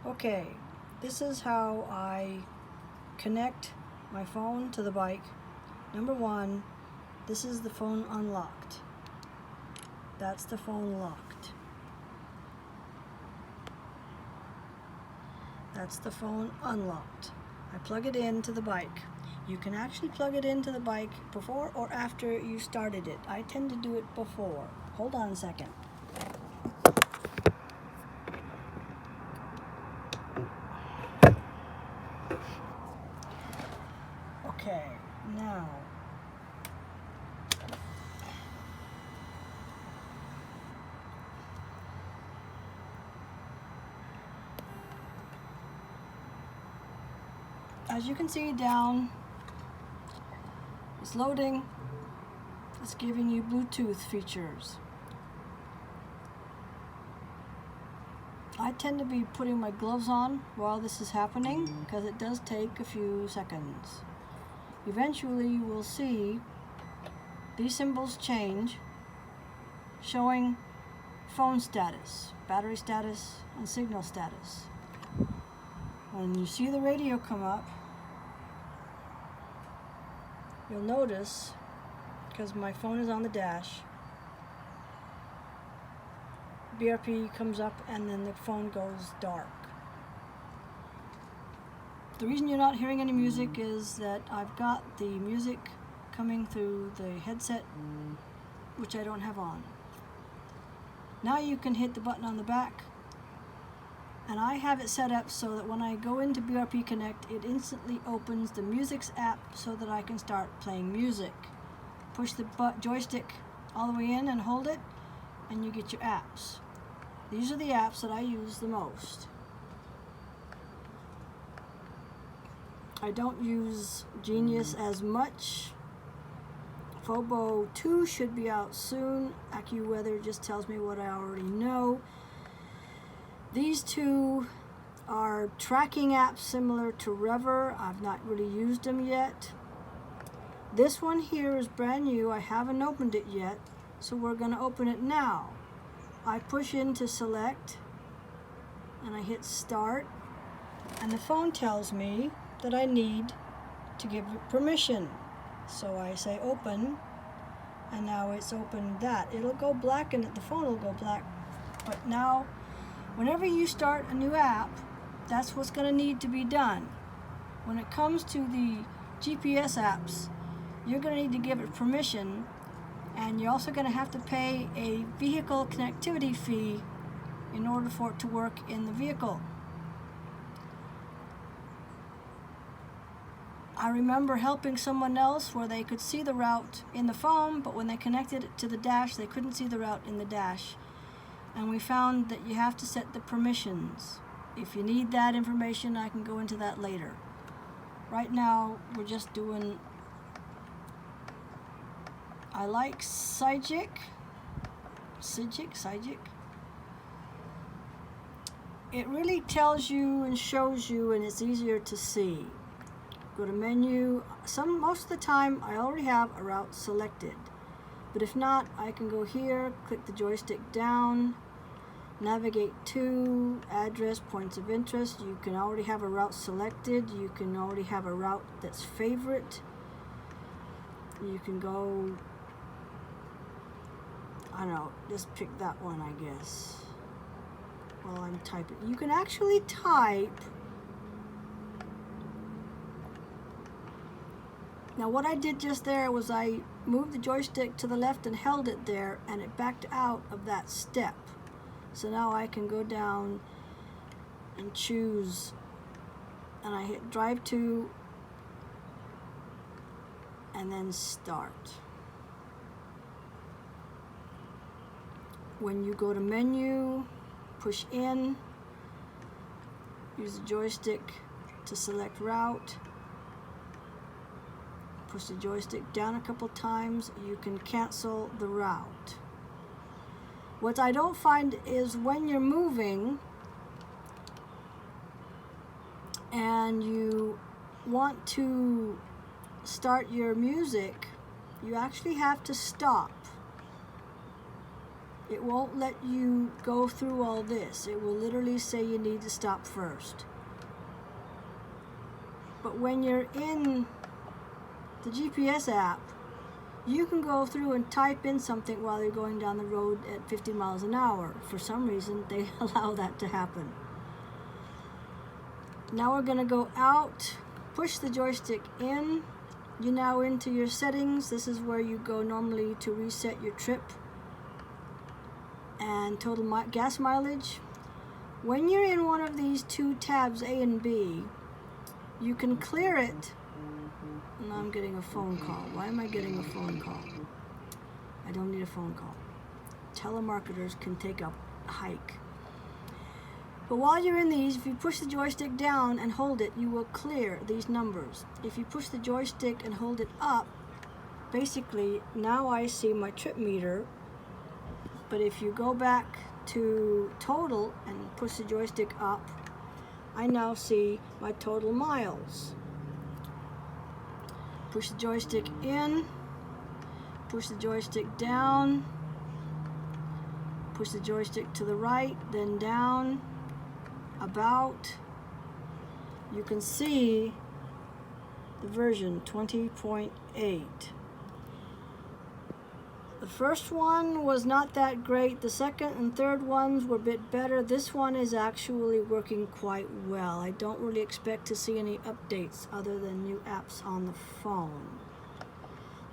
Okay, this is how I connect my phone to the bike. Number one, this is the phone unlocked. That's the phone locked. That's the phone unlocked. I plug it into the bike. You can actually plug it into the bike before or after you started it. I tend to do it before. Hold on a second. Okay, now as you can see down, it's loading. It's giving you Bluetooth features. I tend to be putting my gloves on while this is happening because it does take a few seconds. Eventually you will see these symbols change, showing phone status, battery status, and signal status. When you see the radio come up, you'll notice, because my phone is on the dash, BRP comes up and then the phone goes dark. The reason you're not hearing any music is that I've got the music coming through the headset, which I don't have on. Now you can hit the button on the back, and I have it set up so that when I go into BRP Connect, it instantly opens the Musics app so that I can start playing music. Push the joystick all the way in and hold it, and you get your apps. These are the apps that I use the most. I don't use Genius as much. Phobo 2 should be out soon. AccuWeather just tells me what I already know. These two are tracking apps similar to Rever. I've not really used them yet. This one here is brand new. I haven't opened it yet, so we're going to open it now. I push into select and I hit start, and the phone tells me that I need to give it permission. So I say open, and now it's opened that. It'll go black and the phone will go black. But now, whenever you start a new app, that's what's going to need to be done. When it comes to the GPS apps, you're going to need to give it permission, and you're also going to have to pay a vehicle connectivity fee in order for it to work in the vehicle. I remember helping someone else where they could see the route in the phone, but when they connected it to the dash, they couldn't see the route in the dash. And we found that you have to set the permissions. If you need that information, I can go into that later. Right now, we're just doing, I like Sygic. It really tells you and shows you, and it's easier to see. Go to menu. Most of the time I already have a route selected, but if not, I can go here, click the joystick down, navigate to address, points of interest. You can already have a route selected. You can already have a route that's favorite. You can go, I don't know, just pick that one, I guess, while I'm typing. You can actually type. Now what I did just there was I moved the joystick to the left and held it there, and it backed out of that step. So now I can go down and choose, and I hit drive to and then start. When you go to menu, push in, use the joystick to select route. Push the joystick down a couple times, you can cancel the route. What I don't find is when you're moving and you want to start your music, you actually have to stop. it won't let you go through all this. It will literally say you need to stop first. But when you're in the GPS app, you can go through and type in something while you're going down the road at 50 miles an hour. For some reason, they allow that to happen. Now we're going to go out, push the joystick in. You're now into your settings. This is where you go normally to reset your trip and total gas mileage. When you're in one of these two tabs, A and B, you can clear it. Now I'm getting a phone call. Why am I getting a phone call? I don't need a phone call. Telemarketers can take a hike. But while you're in these, if you push the joystick down and hold it, you will clear these numbers. If you push the joystick and hold it up, basically now I see my trip meter. But if you go back to total and push the joystick up, I now see my total miles. Push the joystick in, push the joystick down, push the joystick to the right, then down, about. You can see the version 20.8. The first one was not that great. The second and third ones were a bit better. This one is actually working quite well. I don't really expect to see any updates other than new apps on the phone.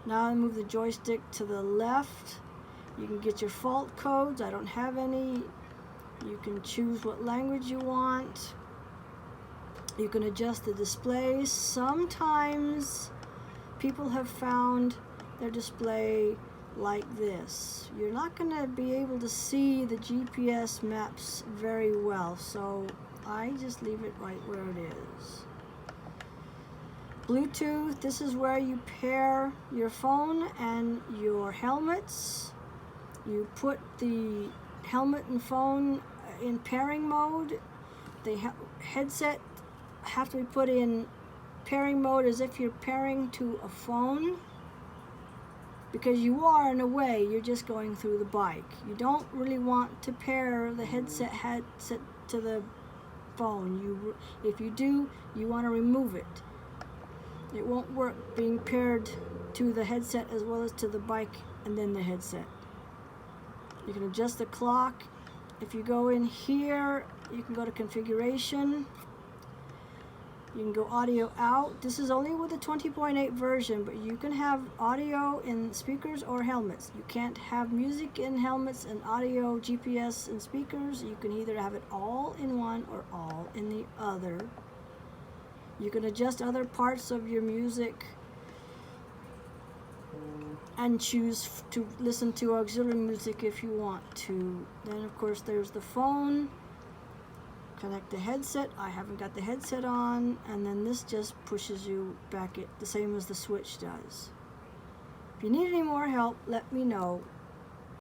Now I move the joystick to the left. You can get your fault codes. I don't have any. You can choose what language you want. You can adjust the displays. Sometimes people have found their display like this. You're not going to be able to see the GPS maps very well, so I just leave it right where it is. Bluetooth, this is where you pair your phone and your helmets. You put the helmet and phone in pairing mode. The headset have to be put in pairing mode as if you're pairing to a phone, because you are, in a way, you're just going through the bike. You don't really want to pair the headset to the phone. If you do, you want to remove it. It won't work being paired to the headset as well as to the bike and then the headset. You can adjust the clock. If you go in here, you can go to configuration. You can go audio out. This is only with the 20.8 version, but you can have audio in speakers or helmets. You can't have music in helmets and audio, GPS in speakers. You can either have it all in one or all in the other. You can adjust other parts of your music and choose to listen to auxiliary music if you want to. Then of course there's the phone. Connect the headset. I haven't got the headset on, and then this just pushes you back the same as the switch does. If you need any more help, let me know.